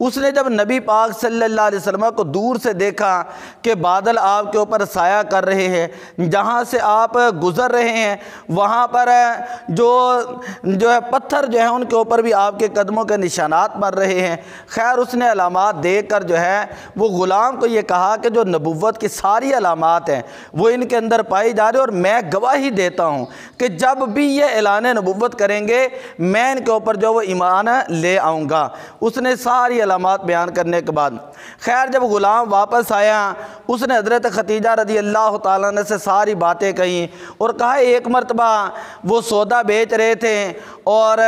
اس نے جب نبی پاک صلی اللہ علیہ وسلم کو دور سے دیکھا کہ بادل آپ کے اوپر سایہ کر رہے ہیں، جہاں سے آپ گزر رہے ہیں وہاں پر جو ہے پتھر جو ہیں ان کے اوپر بھی آپ کے قدموں کے نشانات مر رہے ہیں۔ خیر اس نے علامات دیکھ کر جو ہے وہ غلام کو یہ کہا کہ جو نبوت کی ساری علامات ہیں وہ ان کے اندر پائی جا رہی ہے، اور میں گواہی دیتا ہوں کہ جب بھی یہ اعلان نبوت کریں گے میں ان کے اوپر جو وہ ایمان لے آؤں گا۔ اس نے ساری علامات بیان کرنے کے بعد خیر جب غلام واپس آیا اس نے حضرت خدیجہ رضی اللہ تعالیٰ عنہ سے ساری باتیں کہیں اور کہا ایک مرتبہ وہ سودا بیچ رہے تھے اور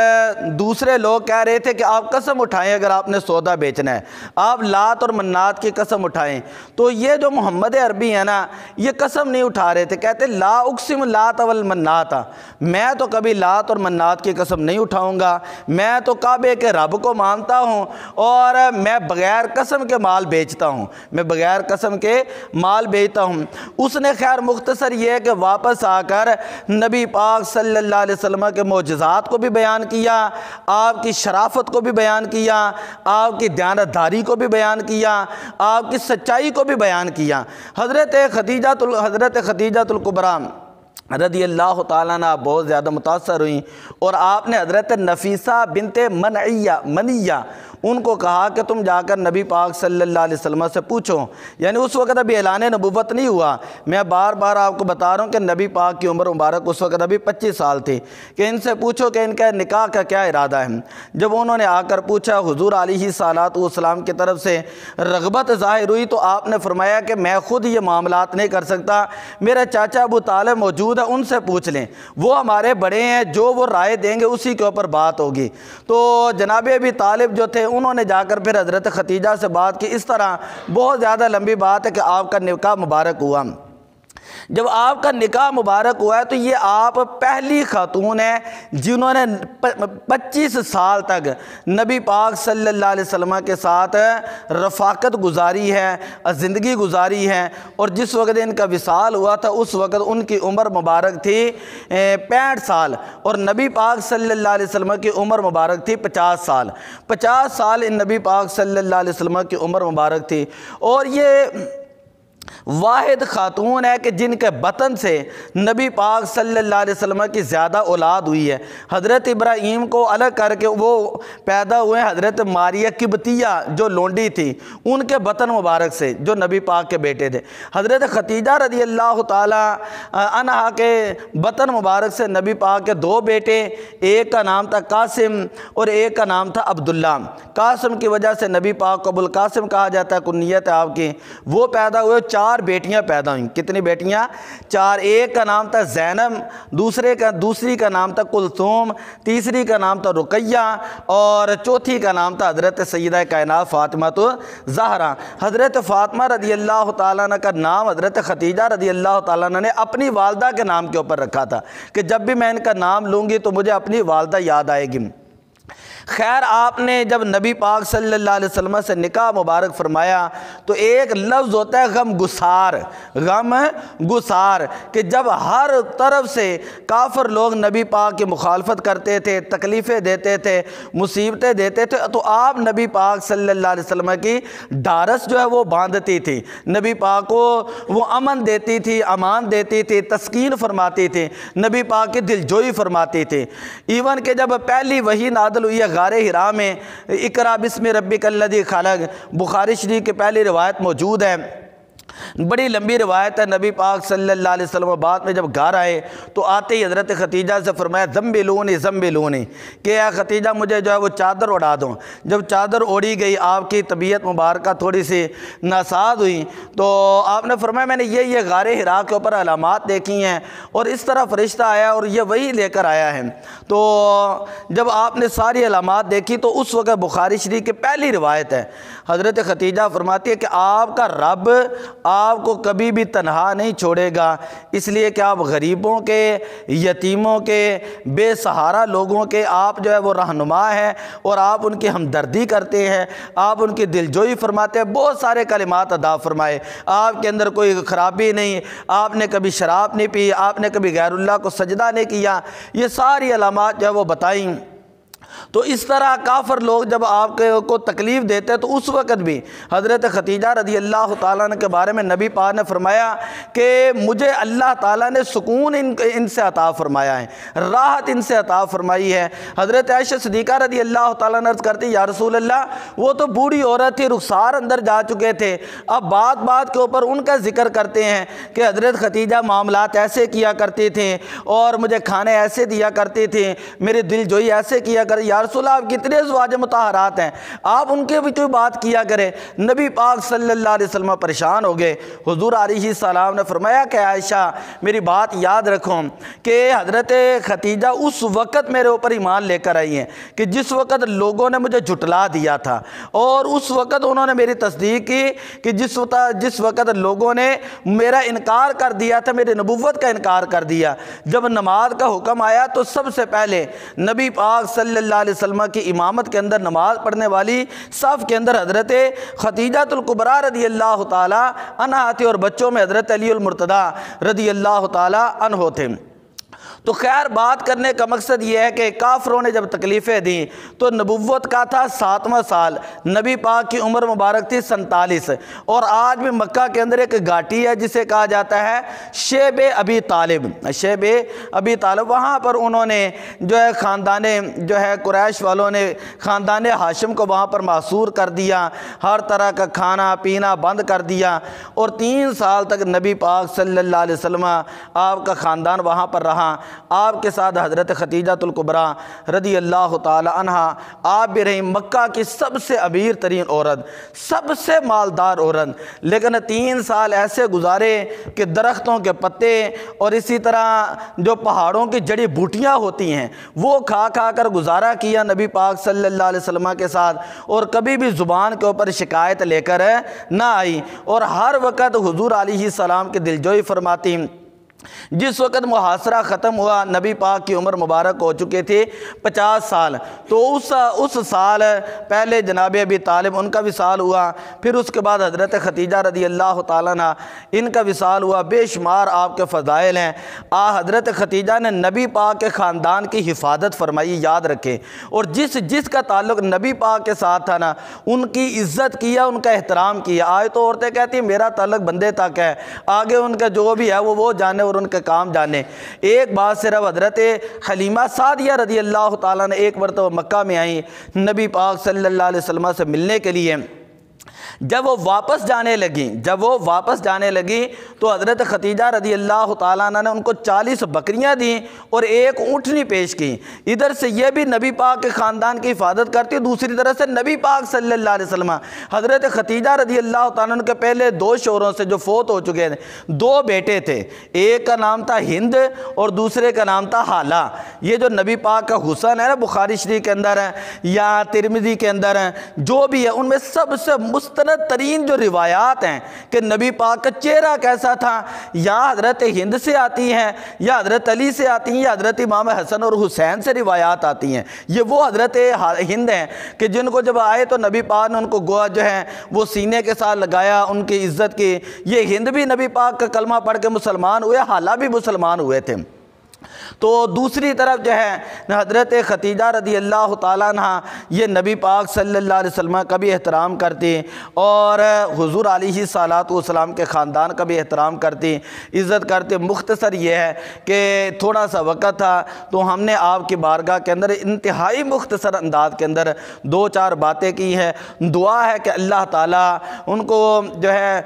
دوسرے لوگ کہہ رہے تھے کہ آپ قسم اٹھائیں اگر آپ نے سودا بیچنا ہے، آپ لات اور منات کی قسم اٹھائیں۔ تو یہ جو محمد عربی ہے نا یہ قسم نہیں اٹھا رہے تھے، کہتے لا اقسم لات والمنات، میں تو کبھی لات اور منات کی قسم نہیں اٹھاؤں گا، میں تو کعبے کے رب کو مانتا ہوں اور میں بغیر قسم کے مال بیچتا ہوں، میں بغیر قسم کے مال بیچتا ہوں۔ اس نے خیر مختصر یہ ہے کہ واپس آ کر نبی پاک صلی اللہ علیہ وسلم کے معجزات کو بھی بیان کیا، آپ کی شرافت کو بھی بیان کیا، آپ کی دیانتداری کو بھی بیان کیا، آپ کی سچائی کو بھی بیان کیا۔ حضرت خدیجہ الکبریٰ رضی اللہ تعالیٰ عنہ بہت زیادہ متاثر ہوئیں اور آپ نے حضرت نفیسہ بنت منیہ ان کو کہا کہ تم جا کر نبی پاک صلی اللہ علیہ وسلم سے پوچھو، یعنی اس وقت ابھی اعلان نبوت نہیں ہوا، میں بار بار آپ کو بتا رہا ہوں کہ نبی پاک کی عمر مبارک اس وقت ابھی 25 سال تھی، کہ ان سے پوچھو کہ ان کا نکاح کا کیا ارادہ ہے۔ جب انہوں نے آ کر پوچھا حضور علیہ الصلوۃ والسلام کی طرف سے رغبت ظاہر ہوئی تو آپ نے فرمایا کہ میں خود یہ معاملات نہیں کر سکتا، میرا چاچا ابو طالب موجود ہے ان سے پوچھ لیں، وہ ہمارے بڑے ہیں، جو وہ رائے دیں گے اسی کے اوپر بات ہوگی۔ تو جناب ابی طالب جو تھے انہوں نے جا کر پھر حضرت خدیجہ سے بات کی۔ اس طرح بہت زیادہ لمبی بات ہے کہ آپ کا نکاح مبارک ہوا۔ جب آپ کا نکاح مبارک ہوا ہے تو یہ آپ پہلی خاتون ہیں جنہوں نے 25 سال تک نبی پاک صلی اللہ علیہ وسلم کے ساتھ رفاقت گزاری ہے، زندگی گزاری ہے، اور جس وقت ان کا وصال ہوا تھا اس وقت ان کی عمر مبارک تھی 65 سال، اور نبی پاک صلی اللہ علیہ وسلم کی عمر مبارک تھی 50 سال۔ 50 سال ان نبی پاک صلی اللہ علیہ وسلم کی عمر مبارک تھی، اور یہ واحد خاتون ہے کہ جن کے بطن سے نبی پاک صلی اللہ علیہ وسلم کی زیادہ اولاد ہوئی ہے۔ حضرت ابراہیم کو الگ کر کے وہ پیدا ہوئے حضرت ماریہ قبطیہ جو لونڈی تھی ان کے بطن مبارک سے جو نبی پاک کے بیٹے تھے۔ حضرت خدیجہ رضی اللہ تعالی عنہا کے بطن مبارک سے نبی پاک کے 2 بیٹے، ایک کا نام تھا قاسم اور ایک کا نام تھا عبداللہ۔ قاسم کی وجہ سے نبی پاک کو ابوالقاسم کہا جاتا ہے، کنیت ہے آپ کی۔ وہ پیدا ہوئے، 4 بیٹیاں پیدا ہوئیں۔ کتنی بیٹیاں؟ 4۔ ایک کا نام تھا زینب، دوسری کا نام تھا کلثوم، تیسری کا نام تھا رقیہ، اور چوتھی کا نام تھا حضرت سیدہ کائنات فاطمہ الزہرا۔ حضرت فاطمہ رضی اللہ تعالیٰ عنہ کا نام حضرت خدیجہ رضی اللہ تعالیٰ عنہ نے اپنی والدہ کے نام کے اوپر رکھا تھا کہ جب بھی میں ان کا نام لوں گی تو مجھے اپنی والدہ یاد آئے گی۔ خیر آپ نے جب نبی پاک صلی اللہ علیہ وسلم سے نکاح مبارک فرمایا تو ایک لفظ ہوتا ہے غم گسار، کہ جب ہر طرف سے کافر لوگ نبی پاک کی مخالفت کرتے تھے، تکلیفیں دیتے تھے، مصیبتیں دیتے تھے، تو آپ نبی پاک صلی اللہ علیہ وسلم کی ڈھارس جو ہے وہ باندھتی تھی، نبی پاک کو وہ امن دیتی تھی، امان دیتی تھی، تسکین فرماتی تھی، نبی پاک کی دلجوئی فرماتی تھی۔ ایون کہ جب پہلی وحی نازل ہوئی ہے غار ہرا میں، اقرا بسم ربک الذی خلق، بخاری شریف کی پہلی روایت موجود ہے، بڑی لمبی روایت ہے۔ نبی پاک صلی اللہ علیہ وسلم بعد میں جب گھر آئے تو آتے ہی حضرت خدیجہ سے فرمایا زمبلونی کہ اے خدیجہ مجھے جو ہے وہ چادر اڑا دو۔ جب چادر اوڑی گئی آپ کی طبیعت مبارکہ تھوڑی سی ناساز ہوئی تو آپ نے فرمایا میں نے یہ غار ہرا کے اوپر علامات دیکھی ہیں اور اس طرح فرشتہ آیا اور یہ وہی لے کر آیا ہے۔ تو جب آپ نے ساری علامات دیکھی تو اس وقت بخاری شریف کی پہلی روایت ہے، حضرت خدیجہ فرماتی ہے کہ آپ کا رب آپ کو کبھی بھی تنہا نہیں چھوڑے گا، اس لیے کہ آپ غریبوں کے، یتیموں کے، بے سہارا لوگوں کے آپ جو ہے وہ رہنما ہیں اور آپ ان کی ہمدردی کرتے ہیں، آپ ان کی دلجوئی فرماتے ہیں۔ بہت سارے کلمات ادا فرمائے، آپ کے اندر کوئی خرابی نہیں، آپ نے کبھی شراب نہیں پی، آپ نے کبھی غیر اللہ کو سجدہ نہیں کیا، یہ ساری علامات جو ہے وہ بتائیں۔ تو اس طرح کافر لوگ جب آپ کو تکلیف دیتے تو اس وقت بھی حضرت خدیجہ رضی اللہ تعالیٰ عنہ کے بارے میں نبی پاک نے فرمایا کہ مجھے اللہ تعالیٰ نے سکون ان سے عطا فرمایا ہے، راحت ان سے عطا فرمائی ہے۔ حضرت عائشہ صدیقہ رضی اللہ تعالیٰ عنہ عرض کرتی یا رسول اللہ وہ تو بوڑھی عورت تھی، رخسار اندر جا چکے تھے، اب بات بات کے اوپر ان کا ذکر کرتے ہیں کہ حضرت خدیجہ معاملات ایسے کیا کرتی تھیں اور مجھے کھانے ایسے دیا کرتی تھیں، میری دل جوئی ایسے کیا کرتی۔ یا رسول اللہ آپ کتنے ازواج مطہرات ہیں، آپ ان کے بھی کوئی بات کیا کریں۔ نبی پاک صلی اللہ علیہ وسلم پریشان ہو گئے۔ حضور علیہ السلام نے فرمایا کہ عائشہ میری بات یاد رکھو کہ حضرت خدیجہ اس وقت میرے اوپر ایمان لے کر آئی ہیں کہ جس وقت لوگوں نے مجھے جھٹلا دیا تھا، اور اس وقت انہوں نے میری تصدیق کی کہ جس وقت لوگوں نے میرا انکار کر دیا تھا، میری نبوت کا انکار کر دیا۔ جب نماز کا حکم آیا تو سب سے پہلے نبی پاک صلی اللہ علیہ وسلم کی امامت کے اندر نماز پڑھنے والی صف کے اندر حضرت خدیجہ الکبریٰ رضی اللہ تعالی عنہا تھی، اور بچوں میں حضرت علی المرتضیٰ رضی اللہ تعالی عنہ تھے۔ تو خیر بات کرنے کا مقصد یہ ہے کہ کافروں نے جب تکلیفیں دیں تو نبوت کا تھا 7واں سال، نبی پاک کی عمر مبارک تھی 47، اور آج بھی مکہ کے اندر ایک گھاٹی ہے جسے کہا جاتا ہے شیب ابی طالب، شیب ابی طالب، وہاں پر انہوں نے جو ہے خاندان جو ہے قریش والوں نے خاندان ہاشم کو وہاں پر محصور کر دیا، ہر طرح کا کھانا پینا بند کر دیا، اور 3 سال تک نبی پاک صلی اللہ علیہ وسلم آپ کا خاندان وہاں پر رہا۔ آپ کے ساتھ حضرت خدیجہ الکبریٰ رضی اللہ تعالی عنہا آپ بھی رہیں، مکہ کی سب سے امیر ترین عورت، سب سے مالدار عورت، لیکن 3 سال ایسے گزارے کہ درختوں کے پتے اور اسی طرح جو پہاڑوں کی جڑی بوٹیاں ہوتی ہیں وہ کھا کھا کر گزارا کیا نبی پاک صلی اللہ علیہ وسلم کے ساتھ، اور کبھی بھی زبان کے اوپر شکایت لے کر نہ آئی، اور ہر وقت حضور علیہ السلام کی دلجوئی فرماتی۔ جس وقت محاصرہ ختم ہوا نبی پاک کی عمر مبارک ہو چکے تھے 50 سال، تو اس سال پہلے جناب ابی طالب ان کا وصال ہوا، پھر اس کے بعد حضرت خدیجہ رضی اللہ تعالیٰ عنہ ان کا وصال ہوا۔ بے شمار آپ کے فضائل ہیں۔ حضرت خدیجہ نے نبی پاک کے خاندان کی حفاظت فرمائی، یاد رکھیں، اور جس کا تعلق نبی پاک کے ساتھ تھا نا ان کی عزت کیا، ان کا احترام کیا۔ آج تو عورتیں کہتی ہیں میرا تعلق بندے تک ہے، آگے ان کا جو بھی ہے وہ جانے اور ان کے کام جانے۔ ایک بات صرف حضرت حلیمہ سعدیہ رضی اللہ تعالیٰ نے ایک مرتبہ مکہ میں آئیں نبی پاک صلی اللہ علیہ وسلم سے ملنے کے لیے۔ جب وہ واپس جانے لگیں تو حضرت خدیجہ رضی اللہ تعالیٰ عنہ نے ان کو 40 بکریاں دیں اور ایک اونٹنی پیش کی۔ ادھر سے یہ بھی نبی پاک کے خاندان کی حفاظت کرتی، دوسری طرح سے نبی پاک صلی اللہ علیہ وسلم حضرت خدیجہ رضی اللہ تعالیٰ عنہ کے پہلے 2 شوہروں سے جو فوت ہو چکے تھے، 2 بیٹے تھے، ایک کا نام تھا ہند اور دوسرے کا نام تھا حالہ۔ یہ جو نبی پاک کا حسن ہے نا، بخاری شریف کے اندر ہے یا ترمذی کے اندر ہے، جو بھی ہے ان میں سب سے مستند ترین جو روایات ہیں کہ نبی پاک کا چہرہ کیسا تھا، یا حضرت ہند سے آتی ہیں یا حضرت علی سے آتی ہیں یا حضرت امام حسن اور حسین سے روایات آتی ہیں۔ یہ وہ حضرت ہند ہیں کہ جن کو جب آئے تو نبی پاک نے ان کو گوا جو ہے وہ سینے کے ساتھ لگایا، ان کی عزت کی۔ یہ ہند بھی نبی پاک کا کلمہ پڑھ کے مسلمان ہوئے، حالہ بھی مسلمان ہوئے تھے۔ تو دوسری طرف جو ہے حضرت خدیجہ رضی اللہ تعالیٰ عنہ یہ نبی پاک صلی اللہ علیہ وسلم کا بھی احترام کرتی اور حضور علیہ الصلوۃ والسلام کے خاندان کا بھی احترام کرتی، عزت کرتی۔ مختصر یہ ہے کہ تھوڑا سا وقت تھا تو ہم نے آپ کی بارگاہ کے اندر انتہائی مختصر انداز کے اندر 2-4 باتیں کی ہیں۔ دعا ہے کہ اللہ تعالیٰ ان کو جو ہے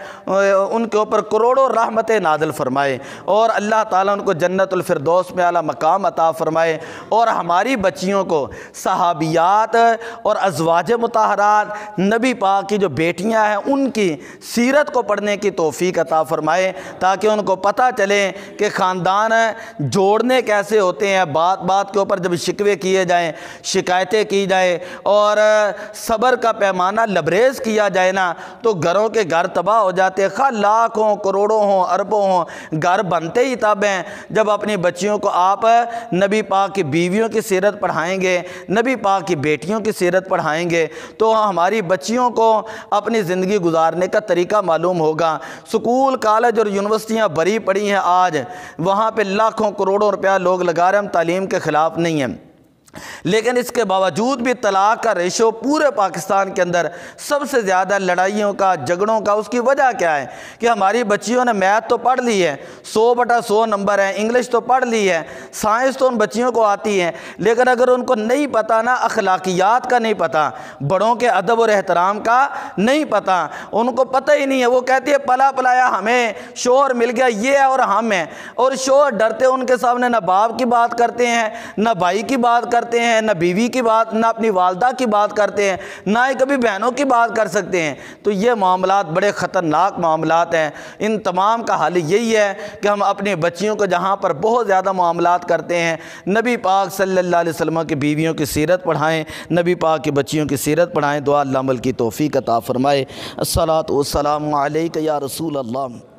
ان کے اوپر کروڑوں رحمتیں نازل فرمائے، اور اللہ تعالیٰ ان کو جنت الفردوس میں اعلیٰ مقام عطا فرمائے، اور ہماری بچیوں کو صحابیات اور ازواج مطہرات نبی پاک کی جو بیٹیاں ہیں ان کی سیرت کو پڑھنے کی توفیق عطا فرمائے، تاکہ ان کو پتہ چلے کہ خاندان جوڑنے کیسے ہوتے ہیں۔ بات بات کے اوپر جب شکوے کیے جائیں، شکایتیں کی جائیں اور صبر کا پیمانہ لبریز کیا جائے نا، تو گھروں کے گھر تباہ ہو جاتے ہیں۔ خواہ لاکھ ہوں، کروڑوں ہوں، اربوں ہوں، گھر بنتے ہی تب ہیں جب اپنی بچیوں کو آپ نبی پاک کی بیویوں کی سیرت پڑھائیں گے، نبی پاک کی بیٹیوں کی سیرت پڑھائیں گے، تو ہماری بچیوں کو اپنی زندگی گزارنے کا طریقہ معلوم ہوگا۔ سکول، کالج اور یونیورسٹیاں بھری پڑی ہیں آج، وہاں پہ لاکھوں کروڑوں روپیہ لوگ لگا رہے ہیں، ہم تعلیم کے خلاف نہیں ہیں، لیکن اس کے باوجود بھی طلاق کا ریشو پورے پاکستان کے اندر سب سے زیادہ لڑائیوں کا، جھگڑوں کا، اس کی وجہ کیا ہے کہ ہماری بچیوں نے میتھ تو پڑھ لی ہے، 100/100 نمبر ہیں، انگلش تو پڑھ لی ہے، سائنس تو ان بچیوں کو آتی ہے، لیکن اگر ان کو نہیں پتہ نا اخلاقیات کا نہیں پتہ، بڑوں کے ادب اور احترام کا نہیں پتہ، ان کو پتہ ہی نہیں ہے، وہ کہتی ہے پلا پلایا ہمیں شوہر مل گیا یہ ہے اور ہم ہیں، اور شوہر ڈرتے ان کے سامنے نہ باپ کی بات کرتے ہیں، نہ بھائی کی بات کرتے ہیں، نہ بیوی کی بات، نہ اپنی والدہ کی بات کرتے ہیں، نہ ہی کبھی بہنوں کی بات کر سکتے ہیں۔ تو یہ معاملات بڑے خطرناک معاملات ہیں۔ ان تمام کا حل یہی ہے کہ ہم اپنی بچیوں کو جہاں پر بہت زیادہ معاملات کرتے ہیں، نبی پاک صلی اللہ علیہ وسلم کی بیویوں کی سیرت پڑھائیں، نبی پاک کی بچیوں کی سیرت پڑھائیں۔ دعا اللہ عمل کی توفیق عطا فرمائے۔ الصلاۃ والسلام علیک یا رسول اللہ۔